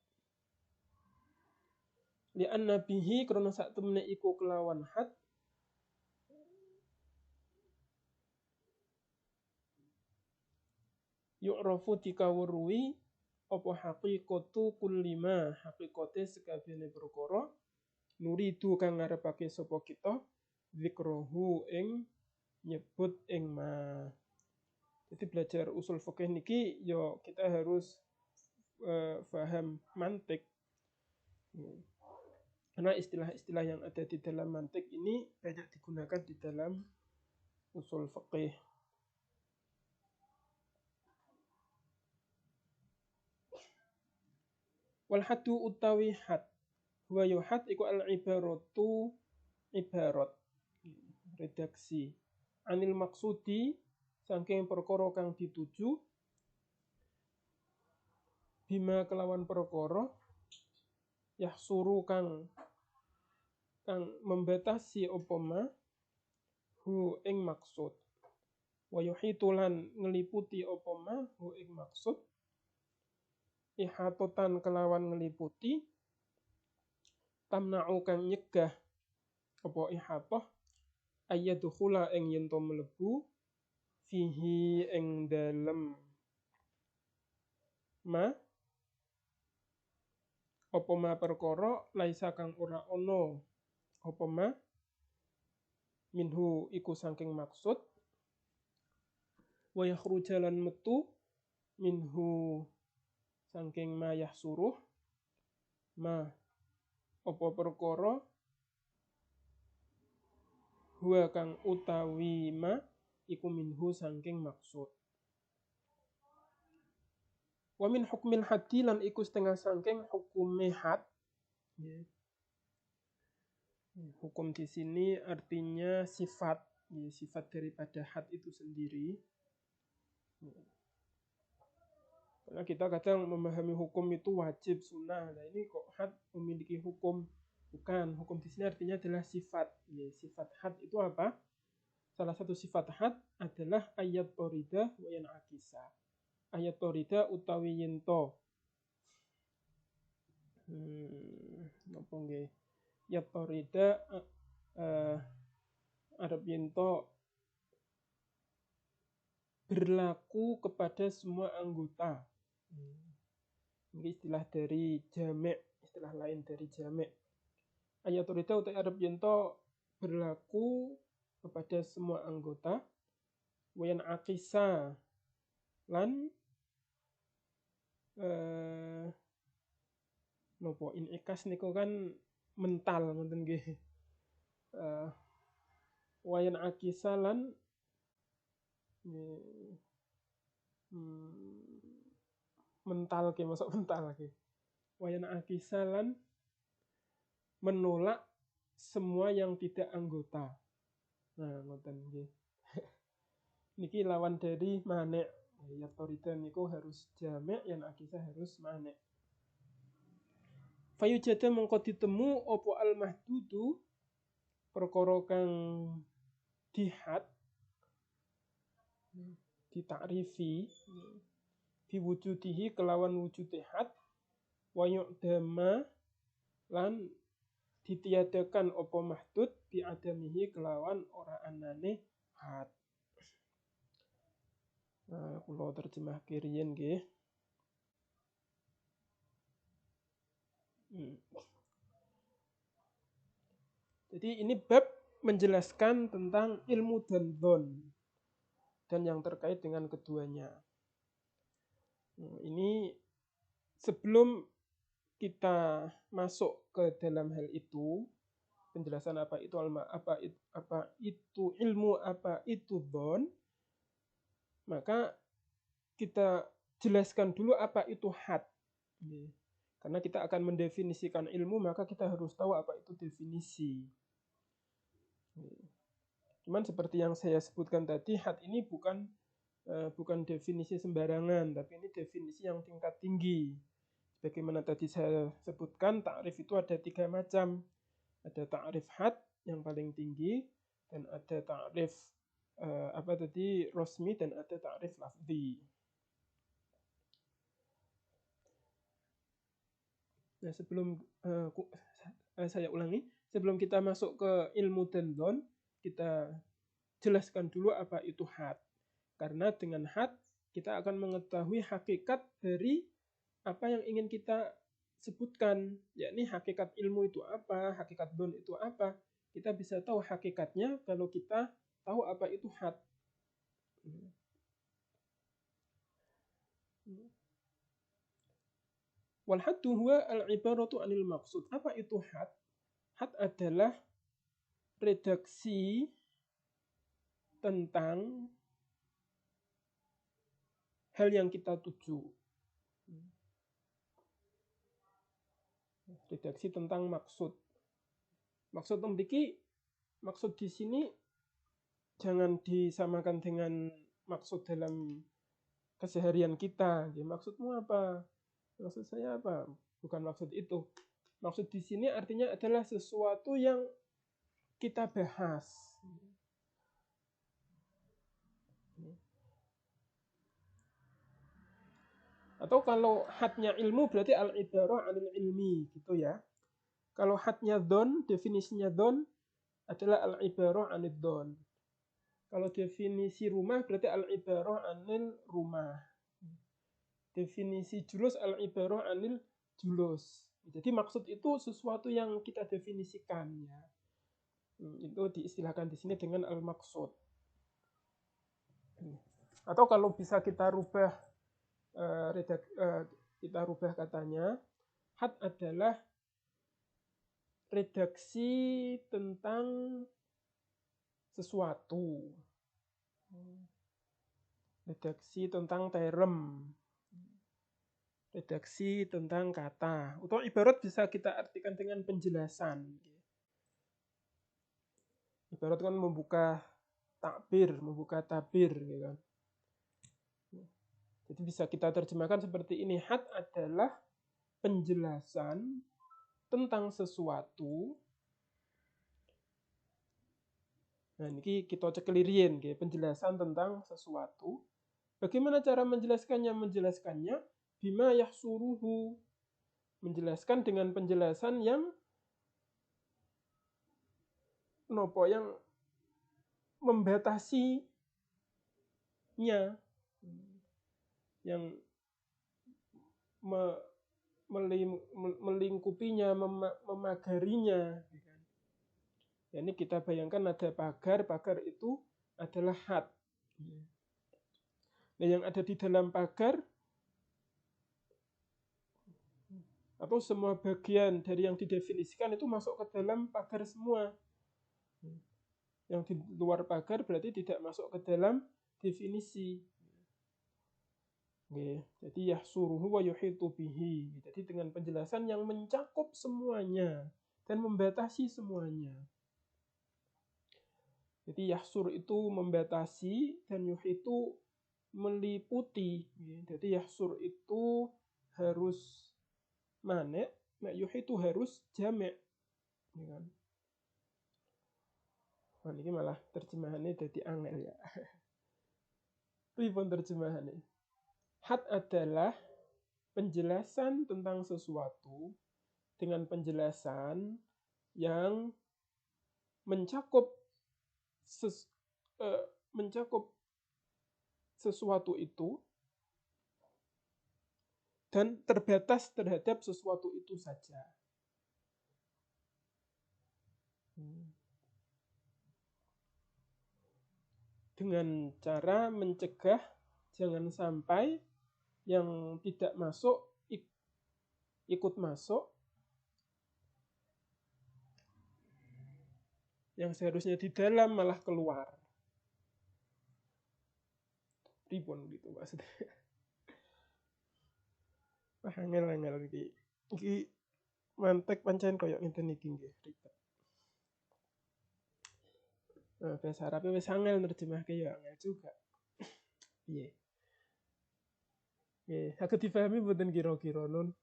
Li anna bihi krana sak temene iku kelawan had yu'rafu dikawruhi apa haqiqatu kullima, haqiqate sekabehane perkara nuridu kang ngarepake sapa kita zikrohu ing nyebut ing ma. Jadi belajar usul fikih niki yo kita harus paham mantik. Karena istilah-istilah yang ada di dalam mantik ini banyak digunakan di dalam usul fikih. Wal haddu utawi had. Wa yuhad iku al ibaratu ibarat. Redaksi. Anil maksudi saking perkara kang dituju bima kelawan perkara yahsuru kang membatasi apa ma hu ing maksud. Wa yuhitulan ngeliputi apa ma hu ing maksud. Ihatotan kelawan ngeliputi tamna'u kang nyegah apa ihatoh ayyadkhula ing yen to mlebu fihi ing dalem ma apa ma perkara laisa kang ora ono apa ma minhu iku saking maksud wa yakhruja lan metu minhu saking ma yahsuruh ma apa perkara huwa kang utawi ma iku minhu saking maksud. Wa min hukmil haddi lan iku setengah saking hukume had. Hukum di sini artinya sifat, sifat daripada had itu sendiri. Karena kita kadang memahami hukum itu wajib, sunnah. Nah ini kok had memiliki hukum? Bukan, hukum di sini artinya adalah sifat. Sifat had itu apa? Salah satu sifat had adalah ayat torida wa yan'akisa. Ayat torida utawi yento. Apa nggih? Ayat torida arep yento berlaku kepada semua anggota. Ini istilah dari jamek, istilah lain dari jamek. Ayat torida utawi arep yento berlaku kepada semua anggota. Wayan akisa lan nopo inikas niku kan mental ngoten nggih. Wayan akisa lan mental ke masuk mental ke. Wayan akisa lan menolak semua yang tidak anggota. Nah, ngoten nggih. Niki lawan dari manek. Ya torida niku harus jamek, yang akisa harus manek. Fayujada mengko ditemu opo al mahdudu perkara kang dihad ditakrifi diwujudihi kelawan wujude had wa yu'dama lan ditiadakan opo mahdud biadamihi kelawan ora anane had. Nah, kula terjemah kiriyen nggih. Jadi ini bab menjelaskan tentang ilmu dan dhon dan yang terkait dengan keduanya. Ini sebelum kita masuk ke dalam hal itu, penjelasan apa itu ilmu, apa itu dhon, maka kita jelaskan dulu apa itu had. Karena kita akan mendefinisikan ilmu, maka kita harus tahu apa itu definisi. Cuman seperti yang saya sebutkan tadi, had ini bukan definisi sembarangan, tapi ini definisi yang tingkat tinggi. Bagaimana tadi saya sebutkan, ta'rif itu ada 3 macam. Ada ta'rif had yang paling tinggi, dan ada ta'rif rosmi, dan ada ta'rif lafzi. Nah, saya ulangi, sebelum kita masuk ke ilmu dan dhon, kita jelaskan dulu apa itu had. Karena dengan had kita akan mengetahui hakikat dari apa yang ingin kita sebutkan, yakni hakikat ilmu itu apa, hakikat dhon itu apa. Kita bisa tahu hakikatnya kalau kita tahu apa itu had. Wal haddu huwa al-ibaratu anil maqsud. Apa itu had? Had adalah redaksi tentang hal yang kita tuju. Redaksi tentang maksud. Maksud di sini jangan disamakan dengan maksud dalam keseharian kita. Maksudmu apa? Maksud saya apa? Bukan maksud itu. Maksud di sini artinya adalah sesuatu yang kita bahas. Atau kalau hadnya ilmu berarti al-ibarah anil ilmi, gitu ya. Kalau hadnya dhon, definisinya dhon adalah al-ibarah anil dhon. Kalau definisi rumah berarti al-ibarah anil rumah. definisi julus al-ibarah anil julus. Jadi maksud itu sesuatu yang kita definisikan ya. Itu diistilahkan di sini dengan al-maksud. Atau kalau bisa kita rubah katanya, had adalah redaksi tentang sesuatu. Redaksi tentang term. Redaksi tentang kata. Atau ibarat bisa kita artikan dengan penjelasan. Ibarat kan membuka membuka tabir gitu kan. Jadi bisa kita terjemahkan seperti ini. Had adalah penjelasan tentang sesuatu. Nah, ini kita cekelirian, penjelasan tentang sesuatu. Bagaimana cara menjelaskannya? Menjelaskannya bima yahsuruhu. Menjelaskan dengan penjelasan yang membatasinya, yang melingkupinya, memagarinya. Ini kita bayangkan ada pagar itu adalah had. Nah, yang ada di dalam pagar atau semua bagian dari yang didefinisikan itu masuk ke dalam pagar semua. Yang di luar pagar berarti tidak masuk ke dalam definisi. Jadi yahsuruhu wa yuhitu bihi. Jadi dengan penjelasan yang mencakup semuanya dan membatasi semuanya. Jadi yahsur itu membatasi dan yuhitu meliputi. Jadi yahsur itu harus manek, yuhitu harus jamek. Nah, ini malah terjemahannya jadi angel ya. Pripun terjemahannya? Had adalah penjelasan tentang sesuatu dengan penjelasan yang mencakup sesuatu itu dan terbatas terhadap sesuatu itu saja. Dengan cara mencegah jangan sampai yang tidak masuk ikut masuk, yang seharusnya di dalam malah keluar. Ribon gitu maksudnya. Angel iki mantek pancen koyo ngenten iki nggih ribet. Nah, bahasa Arab wis angel nerjemahke ya angel juga. Piye? Nggih, saged dipahami mboten kira-kira nun.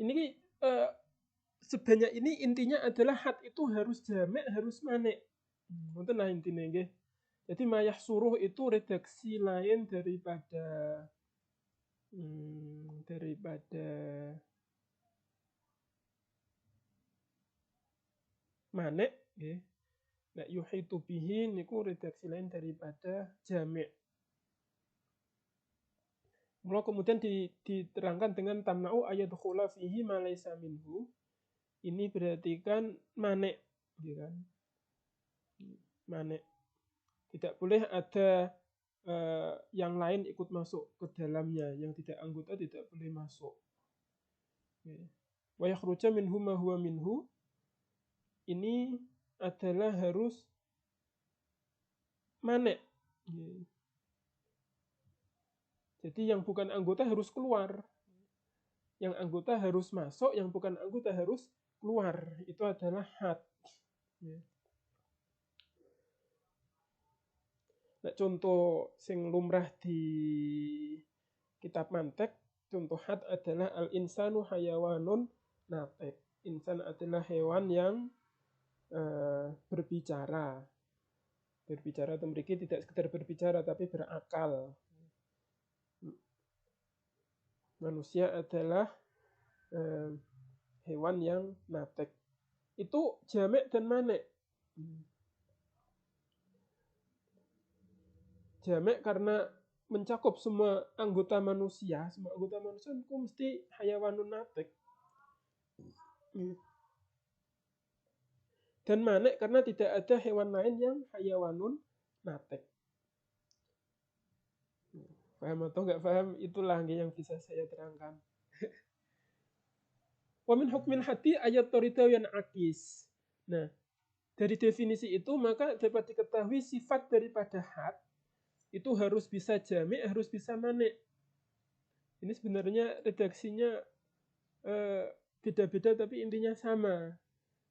Ini sebanyak ini intinya adalah had itu harus jamek, harus manek. Mboten lah intine nggih. Jadi mayah suruh itu redaksi lain daripada manek nggih. Nah, yuhitu bihi niku redaksi lain daripada jamek. Mula kemudian diterangkan dengan tamna'u ayadkhula fihi ma laysa minhu. Ini berarti kan manek, gitu kan? Manek. Tidak boleh ada yang lain ikut masuk ke dalamnya, yang tidak anggota tidak boleh masuk. Wa yakhruja minhu ma huwa minhu. Ini adalah harus manek. Jadi yang bukan anggota harus keluar. Yang anggota harus masuk, yang bukan anggota harus keluar. Itu adalah had. Nah, contoh sing lumrah di kitab mantek, contoh had adalah al-insanu hayawanun natek. Insan adalah hewan yang berbicara. Berbicara atau memiliki tidak sekedar berbicara tapi berakal. Manusia adalah hewan yang natek. Itu jamek dan manek. Jamek karena mencakup semua anggota manusia itu mesti hayawanun natik. Dan manik karena tidak ada hewan lain yang hayawanun natik. Paham atau nggak paham? Itulah yang bisa saya terangkan. Wa min hukmil hati ayat torito yang akis. Nah, dari definisi itu maka dapat diketahui sifat daripada had itu harus bisa jami', harus bisa manik. Ini sebenarnya redaksinya beda-beda tapi intinya sama.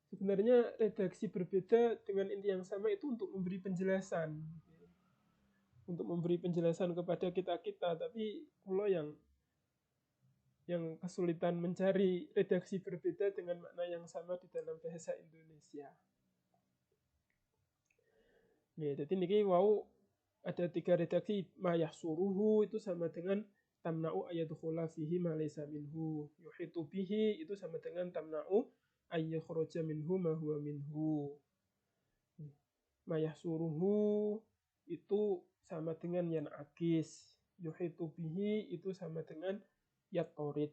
Sebenarnya redaksi berbeda dengan inti yang sama itu untuk memberi penjelasan. Untuk memberi penjelasan kepada kita-kita, tapi kalau yang kesulitan mencari redaksi berbeda dengan makna yang sama di dalam bahasa Indonesia. Ya, jadi ini wow ada 3 redaksi. Mayah suruhu itu sama dengan tamna'u ayadkhula fihi ma laysa minhu. Yuhitu bihi itu sama dengan tamna'u ayyakhraja minhu ma huwa minhu. Mayah suruhu itu sama dengan yan akis. Yuhitu bihi itu sama dengan yatorid.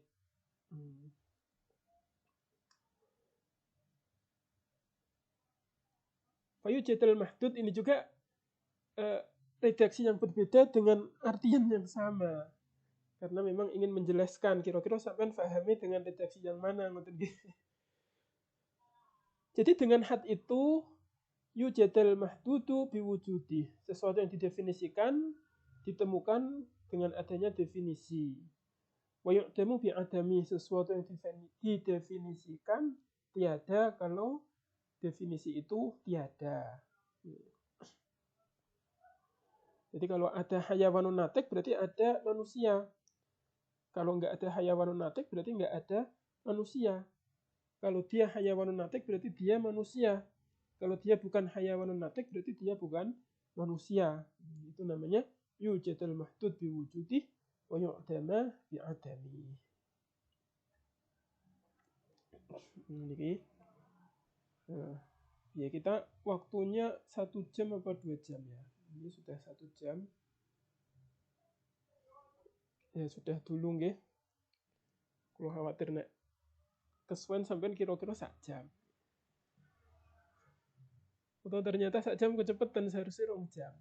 Fayu jadal mahdud ini juga redaksi yang berbeda dengan artian yang sama. Karena memang ingin menjelaskan kira-kira sampean pahami dengan redaksi yang mana. Jadi dengan had itu yujadal mahdudu biwujudi. Sesuatu yang didefinisikan ditemukan dengan adanya definisi. Wa yu'damu bi'adami. Sesuatu yang didefinisikan tiada kalau definisi itu tiada. Jadi kalau ada hayawanun natik berarti ada manusia. Kalau nggak ada hayawanun natik berarti nggak ada manusia. Kalau dia hayawanun natik berarti dia manusia. Kalau dia bukan hayawanun natik berarti dia bukan manusia. Itu namanya yujadul mahdud biwujudi wa yu'dama bi'adami. Jadi ya kita waktunya 1 jam apa 2 jam ya. Ini sudah 1 jam. Ya sudah dulu nggih. Kalau khawatir nek kesuwen sampean kira-kira 1 jam. Atau ternyata 1 jam kecepatan seharusnya 2 jam.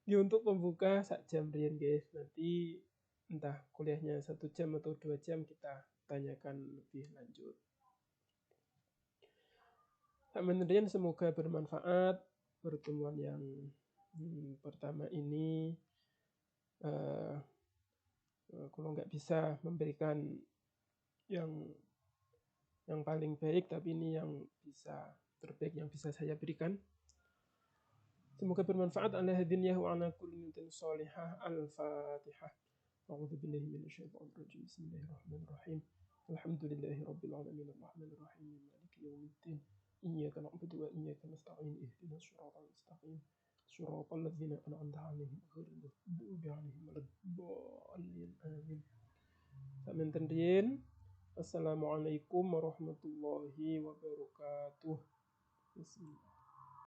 Ya untuk pembuka 1 jam riyen guys. Nanti entah kuliahnya 1 jam atau 2 jam kita tanyakan lebih lanjut. Kemudian semoga bermanfaat pertemuan yang pertama ini. Kalau nggak bisa memberikan yang paling baik, tapi ini yang bisa terbaik yang bisa saya berikan. Semoga bermanfaat. Ala hadiniyah wa ala kulli niyatin shalihah. Al-Fatihah. A'udzu billahi minasyaitonir rajim. Bismillahirrahmanirrahim. Alhamdulillahi rabbil alamin arrahmanir rahim maliki yaumiddin. Iyyaka na'budu wa iyyaka nasta'in. Ihdinas siratal mustaqim. Siratal ladzina an'amta 'alaihim ghairil maghdubi 'alaihim waladdallin. Amin. Saminten riyin. Assalamualaikum warahmatullahi wabarakatuh. Bismillah.